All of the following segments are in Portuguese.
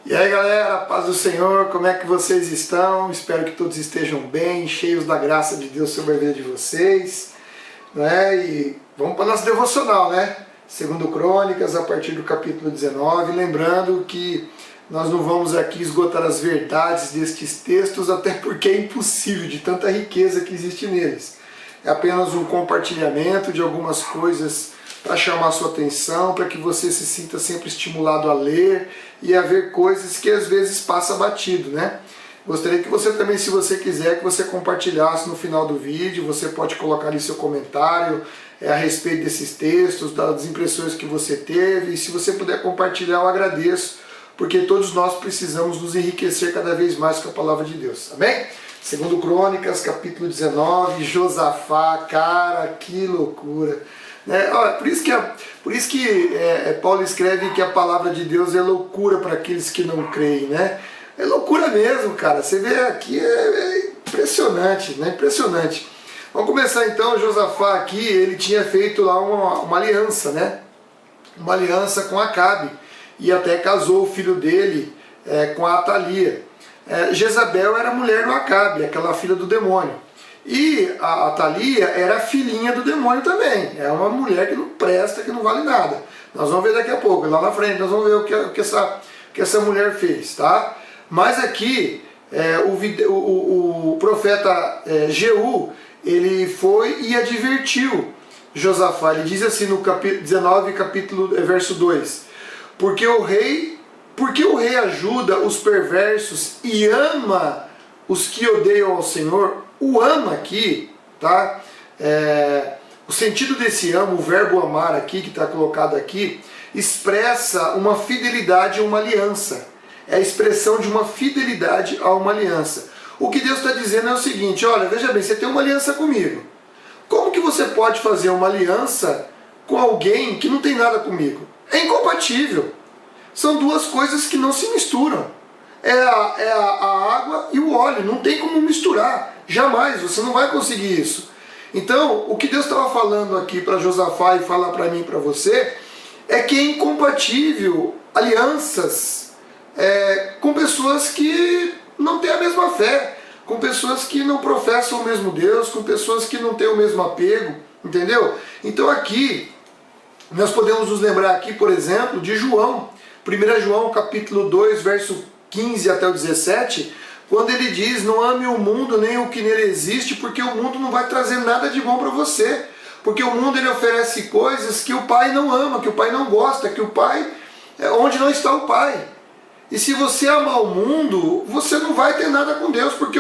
E aí galera, paz do Senhor, como é que vocês estão? Espero que todos estejam bem, cheios da graça de Deus sobre a vida de vocês, né? E vamos para o nosso devocional, né? Segundo Crônicas, a partir do capítulo 19, lembrando que nós não vamos aqui esgotar as verdades destes textos, até porque é impossível, de tanta riqueza que existe neles. É apenas um compartilhamento de algumas coisas para chamar a sua atenção, para que você se sinta sempre estimulado a ler e a ver coisas que às vezes passa batido, né? Gostaria que você também, se você quiser, que você compartilhasse no final do vídeo, você pode colocar ali seu comentário a respeito desses textos, das impressões que você teve, e se você puder compartilhar, eu agradeço, porque todos nós precisamos nos enriquecer cada vez mais com a palavra de Deus, amém? Segundo Crônicas, capítulo 19, Josafá, cara, que loucura! Por isso que Paulo escreve que a palavra de Deus é loucura para aqueles que não creem, né? É loucura mesmo, cara. Você vê aqui, é impressionante, né? Impressionante. Vamos começar então. Josafá aqui, ele tinha feito lá uma aliança, né? Uma aliança com Acabe, e até casou o filho dele com a Atalia. Jezabel era a mulher do Acabe, aquela filha do demônio. E a Atalia era a filhinha do demônio também. É uma mulher que não presta, que não vale nada. Nós vamos ver daqui a pouco, lá na frente, nós vamos ver o que essa mulher fez, tá? Mas aqui, o profeta Jeú, ele foi e advertiu Josafá. Ele diz assim no capítulo 19, verso 2. Porque o rei ajuda os perversos e ama os que odeiam ao Senhor. O ama aqui, tá? O sentido desse ama, o verbo amar aqui, que está colocado aqui, expressa uma fidelidade a uma aliança. É a expressão de uma fidelidade a uma aliança. O que Deus está dizendo é o seguinte: olha, veja bem, você tem uma aliança comigo. Como que você pode fazer uma aliança com alguém que não tem nada comigo? É incompatível. São duas coisas que não se misturam. É a água e o óleo, não tem como misturar. Jamais, você não vai conseguir isso. Então, o que Deus estava falando aqui para Josafá e fala para mim e para você, é que é incompatível alianças com pessoas que não têm a mesma fé, com pessoas que não professam o mesmo Deus, com pessoas que não têm o mesmo apego, entendeu? Então aqui, nós podemos nos lembrar aqui, por exemplo, de João, 1 João capítulo 2, verso 15 até o 17, quando ele diz: não ame o mundo nem o que nele existe, porque o mundo não vai trazer nada de bom para você, porque o mundo ele oferece coisas que o Pai não ama, que o Pai não gosta, que o Pai é onde não está o Pai. E se você amar o mundo, você não vai ter nada com Deus, porque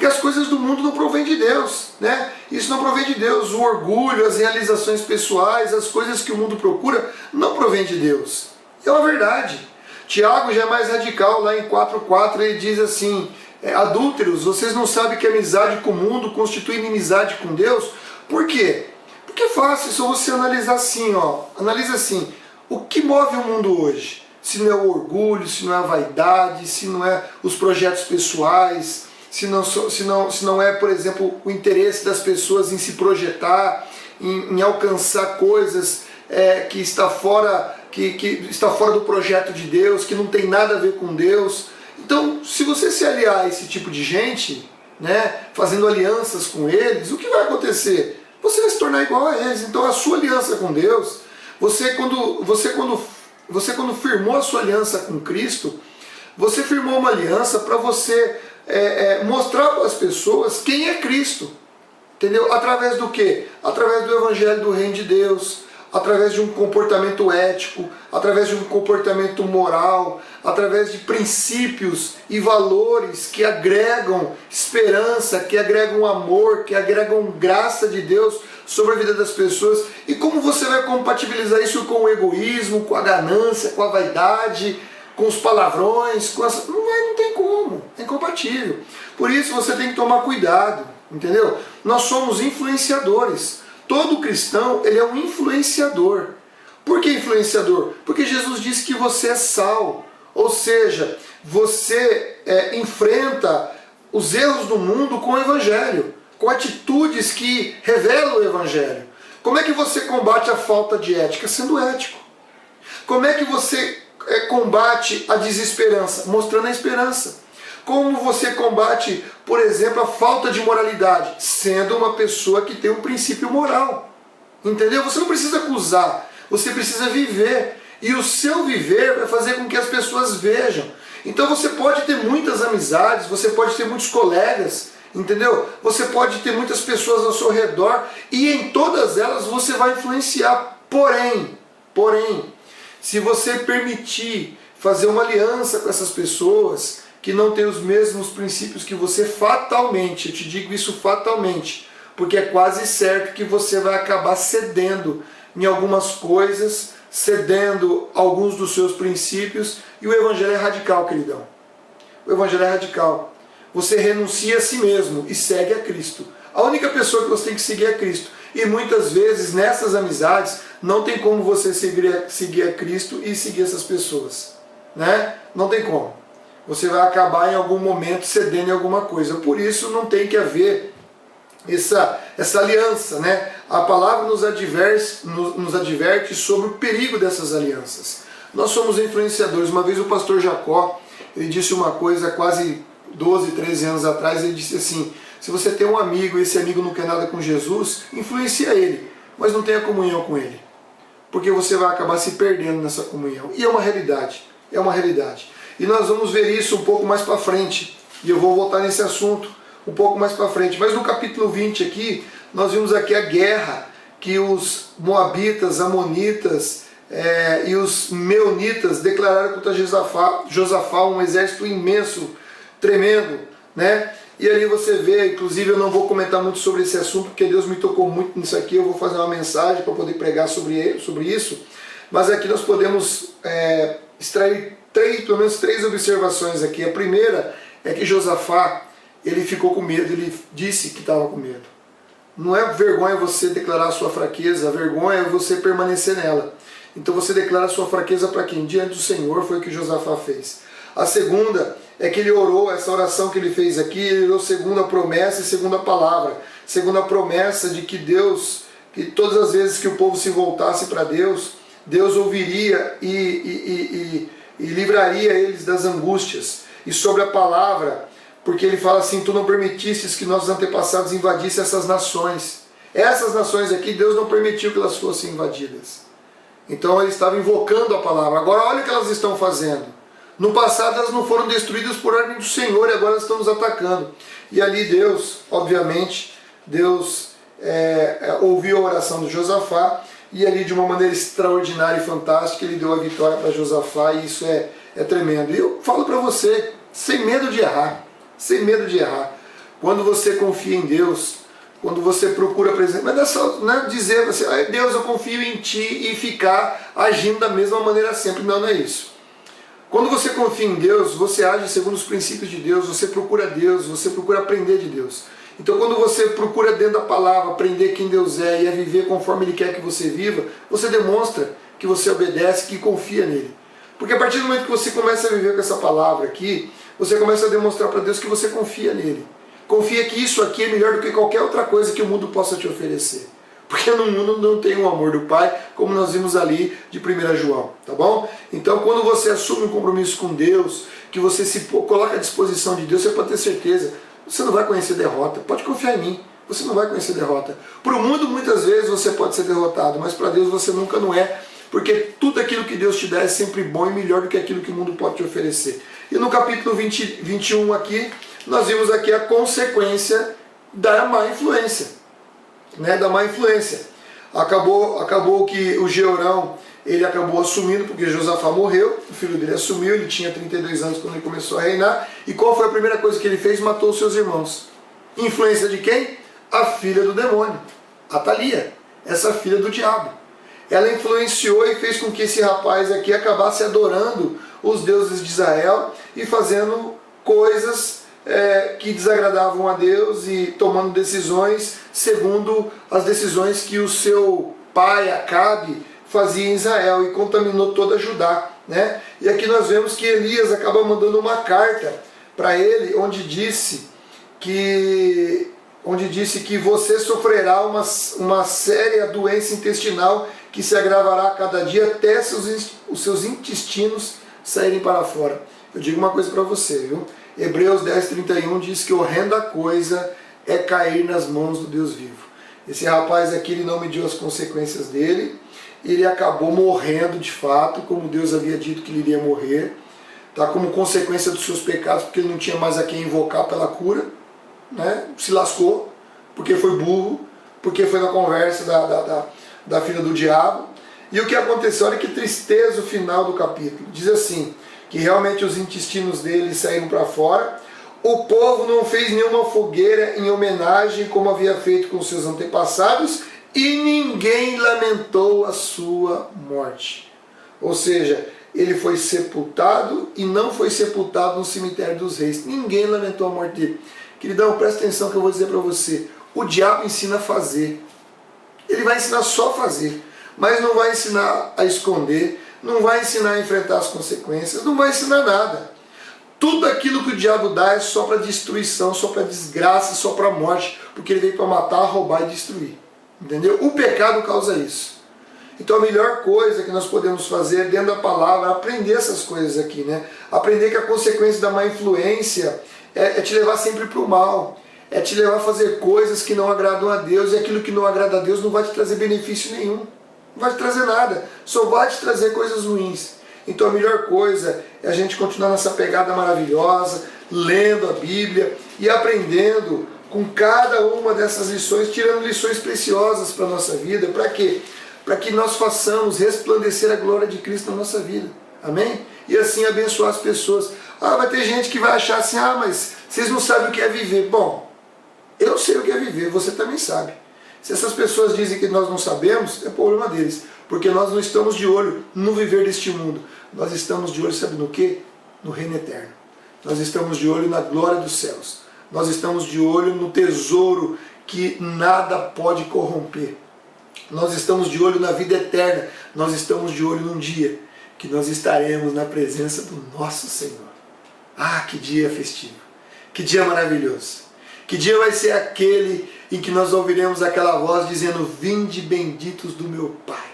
as coisas do mundo não provêm de Deus, né? Isso não provém de Deus. O orgulho, as realizações pessoais, as coisas que o mundo procura, não provém de Deus. É uma verdade. Tiago já é mais radical, lá em 4,4 ele diz assim: adúlteros, vocês não sabem que a amizade com o mundo constitui inimizade com Deus? Por quê? Porque é fácil, só você analisar assim, ó. Analisa assim: o que move o mundo hoje? Se não é o orgulho, se não é a vaidade, se não é os projetos pessoais, se não é, por exemplo, o interesse das pessoas em se projetar, em alcançar coisas que está fora do projeto de Deus, que não tem nada a ver com Deus. Então, se você se aliar a esse tipo de gente, né, fazendo alianças com eles, o que vai acontecer? Você vai se tornar igual a eles. Então, a sua aliança com Deus, você quando firmou a sua aliança com Cristo, você firmou uma aliança para você mostrar para as pessoas quem é Cristo, entendeu? Através do quê? Através do Evangelho do Reino de Deus, através de um comportamento ético, através de um comportamento moral, através de princípios e valores que agregam esperança, que agregam amor, que agregam graça de Deus sobre a vida das pessoas. E como você vai compatibilizar isso com o egoísmo, com a ganância, com a vaidade, com os palavrões, não tem como, é incompatível. Por isso você tem que tomar cuidado, entendeu? Nós somos influenciadores. Todo cristão, ele é um influenciador. Por que influenciador? Porque Jesus disse que você é sal. Ou seja, você enfrenta os erros do mundo com o Evangelho, com atitudes que revelam o Evangelho. Como é que você combate a falta de ética? Sendo ético. Como é que você combate a desesperança? Mostrando a esperança. Como você combate, por exemplo, a falta de moralidade? Sendo uma pessoa que tem um princípio moral. Entendeu? Você não precisa acusar, você precisa viver. E o seu viver vai fazer com que as pessoas vejam. Então você pode ter muitas amizades, você pode ter muitos colegas, entendeu? Você pode ter muitas pessoas ao seu redor e em todas elas você vai influenciar. Porém, se você permitir fazer uma aliança com essas pessoas que não têm os mesmos princípios que você, fatalmente, eu te digo isso fatalmente, porque é quase certo que você vai acabar cedendo em algumas coisas, cedendo alguns dos seus princípios, e o Evangelho é radical, queridão. O Evangelho é radical. Você renuncia a si mesmo e segue a Cristo. A única pessoa que você tem que seguir é Cristo. E muitas vezes, nessas amizades, não tem como você seguir a Cristo e seguir essas pessoas. Né? Não tem como. Você vai acabar em algum momento cedendo em alguma coisa. Por isso não tem que haver essa aliança, né? A palavra nos adverte sobre o perigo dessas alianças. Nós somos influenciadores. Uma vez o pastor Jacó, ele disse uma coisa quase 12, 13 anos atrás, ele disse assim: se você tem um amigo e esse amigo não quer nada com Jesus, influencia ele, mas não tenha comunhão com ele, porque você vai acabar se perdendo nessa comunhão. E é uma realidade, é uma realidade. E nós vamos ver isso um pouco mais para frente, e eu vou voltar nesse assunto um pouco mais para frente. Mas no capítulo 20 aqui, nós vimos aqui a guerra que os moabitas, amonitas e os meunitas declararam contra Josafá, um exército imenso, tremendo, né? E ali você vê, inclusive eu não vou comentar muito sobre esse assunto, porque Deus me tocou muito nisso aqui, eu vou fazer uma mensagem para poder pregar sobre isso, mas aqui nós podemos extrair pelo menos três observações aqui. A primeira é que Josafá, ele ficou com medo, ele disse que estava com medo. Não é vergonha você declarar a sua fraqueza, a vergonha é você permanecer nela. Então você declara a sua fraqueza para quem? Diante do Senhor, foi o que Josafá fez. A segunda é que ele orou, essa oração que ele fez aqui, ele orou segundo a promessa e segundo a palavra. Segundo a promessa de que Deus, que todas as vezes que o povo se voltasse para Deus, Deus ouviria e livraria eles das angústias. E sobre a palavra, porque ele fala assim: tu não permitistes que nossos antepassados invadissem essas nações. Essas nações aqui, Deus não permitiu que elas fossem invadidas. Então ele estava invocando a palavra. Agora olha o que elas estão fazendo. No passado elas não foram destruídas por ordem do Senhor e agora elas estão nos atacando. E ali Deus, obviamente, Deus ouviu a oração de Josafá e ali de uma maneira extraordinária e fantástica ele deu a vitória para Josafá, e isso é tremendo. E eu falo para você, sem medo de errar, sem medo de errar. Quando você confia em Deus, quando você procura, por exemplo, mas não é só dizer assim: Deus, eu confio em Ti, e ficar agindo da mesma maneira sempre. Não é isso. Quando você confia em Deus, você age segundo os princípios de Deus, você procura Deus, você procura aprender de Deus. Então quando você procura dentro da palavra aprender quem Deus é e a viver conforme Ele quer que você viva, você demonstra que você obedece, que confia nele. Porque a partir do momento que você começa a viver com essa palavra aqui, você começa a demonstrar para Deus que você confia nele. Confia que isso aqui é melhor do que qualquer outra coisa que o mundo possa te oferecer. Porque no mundo não tem o amor do Pai, como nós vimos ali de 1 João, tá bom? Então quando você assume um compromisso com Deus, que você se coloca à disposição de Deus, você pode ter certeza, você não vai conhecer derrota. Pode confiar em mim, você não vai conhecer derrota. Para o mundo muitas vezes você pode ser derrotado, mas para Deus você nunca não é. Porque tudo aquilo que Deus te dá é sempre bom e melhor do que aquilo que o mundo pode te oferecer. E no capítulo 21 aqui, nós vimos aqui a consequência da má influência. Né, da má influência. Acabou que o Jeorão, ele acabou assumindo, porque Josafá morreu, o filho dele assumiu, ele tinha 32 anos quando ele começou a reinar. E qual foi a primeira coisa que ele fez? Matou os seus irmãos. Influência de quem? A filha do demônio, Atalia, essa filha do diabo. Ela influenciou e fez com que esse rapaz aqui acabasse adorando os deuses de Israel e fazendo coisas que desagradavam a Deus e tomando decisões segundo as decisões que o seu pai Acabe fazia em Israel, e contaminou toda Judá, né? E aqui nós vemos que Elias acaba mandando uma carta para ele, onde disse que você sofrerá uma séria doença intestinal que se agravará a cada dia até os seus intestinos saírem para fora. Eu digo uma coisa para você, viu? Hebreus 10:31 diz que horrenda coisa é cair nas mãos do Deus vivo. Esse rapaz aqui, ele não mediu as consequências dele, ele acabou morrendo de fato, como Deus havia dito que ele iria morrer, tá? Como consequência dos seus pecados, porque ele não tinha mais a quem invocar pela cura, né? Se lascou, porque foi burro, porque foi na conversa da filha do diabo. E o que aconteceu? Olha que tristeza o final do capítulo. Diz assim, que realmente os intestinos dele saíram para fora. O povo não fez nenhuma fogueira em homenagem como havia feito com seus antepassados, e ninguém lamentou a sua morte. Ou seja, ele foi sepultado e não foi sepultado no cemitério dos reis. Ninguém lamentou a morte dele. Queridão, presta atenção que eu vou dizer para você. O diabo ensina a fazer. Ele vai ensinar só a fazer, mas não vai ensinar a esconder, não vai ensinar a enfrentar as consequências, não vai ensinar nada. Tudo aquilo que o diabo dá é só para destruição, só para desgraça, só para morte, porque ele veio para matar, roubar e destruir. Entendeu? O pecado causa isso. Então a melhor coisa que nós podemos fazer dentro da palavra é aprender essas coisas aqui, né? Aprender que a consequência da má influência é te levar sempre para o mal, é te levar a fazer coisas que não agradam a Deus, e aquilo que não agrada a Deus não vai te trazer benefício nenhum, não vai te trazer nada, só vai te trazer coisas ruins. Então a melhor coisa é a gente continuar nessa pegada maravilhosa, lendo a Bíblia e aprendendo com cada uma dessas lições, tirando lições preciosas para a nossa vida. Para quê? Para que nós façamos resplandecer a glória de Cristo na nossa vida. Amém? E assim abençoar as pessoas. Ah, vai ter gente que vai achar assim, ah, mas vocês não sabem o que é viver. Bom, eu sei o que é viver, você também sabe. Se essas pessoas dizem que nós não sabemos, é problema deles. Porque nós não estamos de olho no viver deste mundo. Nós estamos de olho, sabe no quê? No reino eterno. Nós estamos de olho na glória dos céus. Nós estamos de olho no tesouro que nada pode corromper. Nós estamos de olho na vida eterna. Nós estamos de olho num dia que nós estaremos na presença do nosso Senhor. Ah, que dia festivo. Que dia maravilhoso. Que dia vai ser aquele em que nós ouviremos aquela voz dizendo: vinde benditos do meu Pai.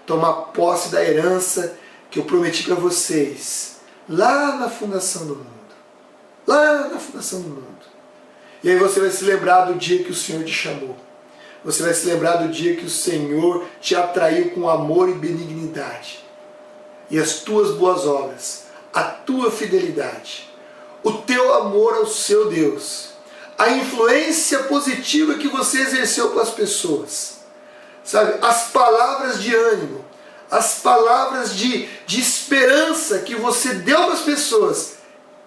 Tomar posse da herança que eu prometi para vocês lá na fundação do mundo. Lá na fundação do mundo. E aí você vai se lembrar do dia que o Senhor te chamou. Você vai se lembrar do dia que o Senhor te atraiu com amor e benignidade. E as tuas boas obras, a tua fidelidade, o teu amor ao seu Deus, a influência positiva que você exerceu para as pessoas, sabe? As palavras de ânimo, as palavras de esperança que você deu para as pessoas,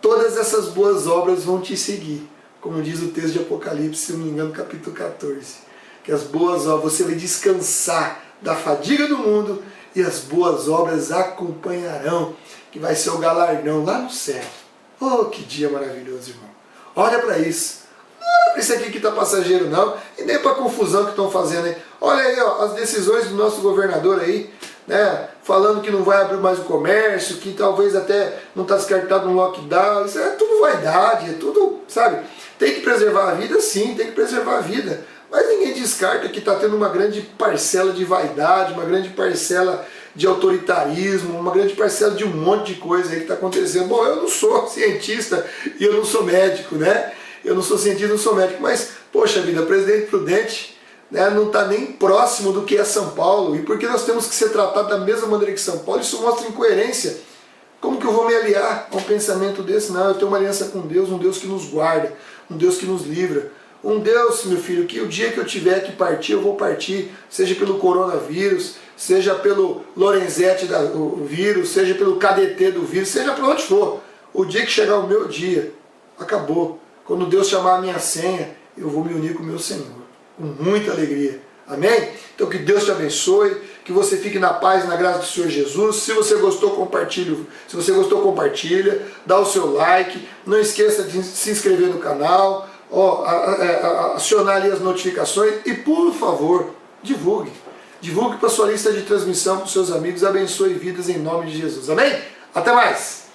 todas essas boas obras vão te seguir. Como diz o texto de Apocalipse, se não me engano, capítulo 14. Que as boas obras, você vai descansar da fadiga do mundo e as boas obras acompanharão, que vai ser o galardão lá no céu. Oh, que dia maravilhoso, irmão. Olha para isso. Não olha para isso aqui que está passageiro, não. E nem para a confusão que estão fazendo aí. Olha aí, ó, as decisões do nosso governador aí, né, falando que não vai abrir mais o comércio, que talvez até não está descartado um lockdown. Isso é tudo vaidade, é tudo, sabe? Tem que preservar a vida, sim, tem que preservar a vida. Mas ninguém descarta que está tendo uma grande parcela de vaidade, uma grande parcela de autoritarismo, uma grande parcela de um monte de coisa aí que está acontecendo. Bom, eu não sou cientista e eu não sou médico, né? Eu não sou cientista, não sou médico, mas, poxa vida, Presidente Prudente, né, não está nem próximo do que é São Paulo. E porque nós temos que ser tratados da mesma maneira que São Paulo, isso mostra incoerência. Como que eu vou me aliar a um pensamento desse? Não, eu tenho uma aliança com Deus, um Deus que nos guarda, um Deus que nos livra. Um Deus, meu filho, que o dia que eu tiver que partir, eu vou partir, seja pelo coronavírus, seja pelo Lorenzetti do vírus, seja pelo KDT do vírus, seja para onde for. O dia que chegar o meu dia, acabou. Quando Deus chamar a minha senha, eu vou me unir com o meu Senhor, com muita alegria. Amém? Então que Deus te abençoe, que você fique na paz e na graça do Senhor Jesus. Se você gostou, compartilha. Se você gostou, compartilha, dá o seu like, não esqueça de se inscrever no canal, acionar ali as notificações e, por favor, divulgue. Divulgue para a sua lista de transmissão, para os seus amigos, abençoe vidas em nome de Jesus. Amém? Até mais!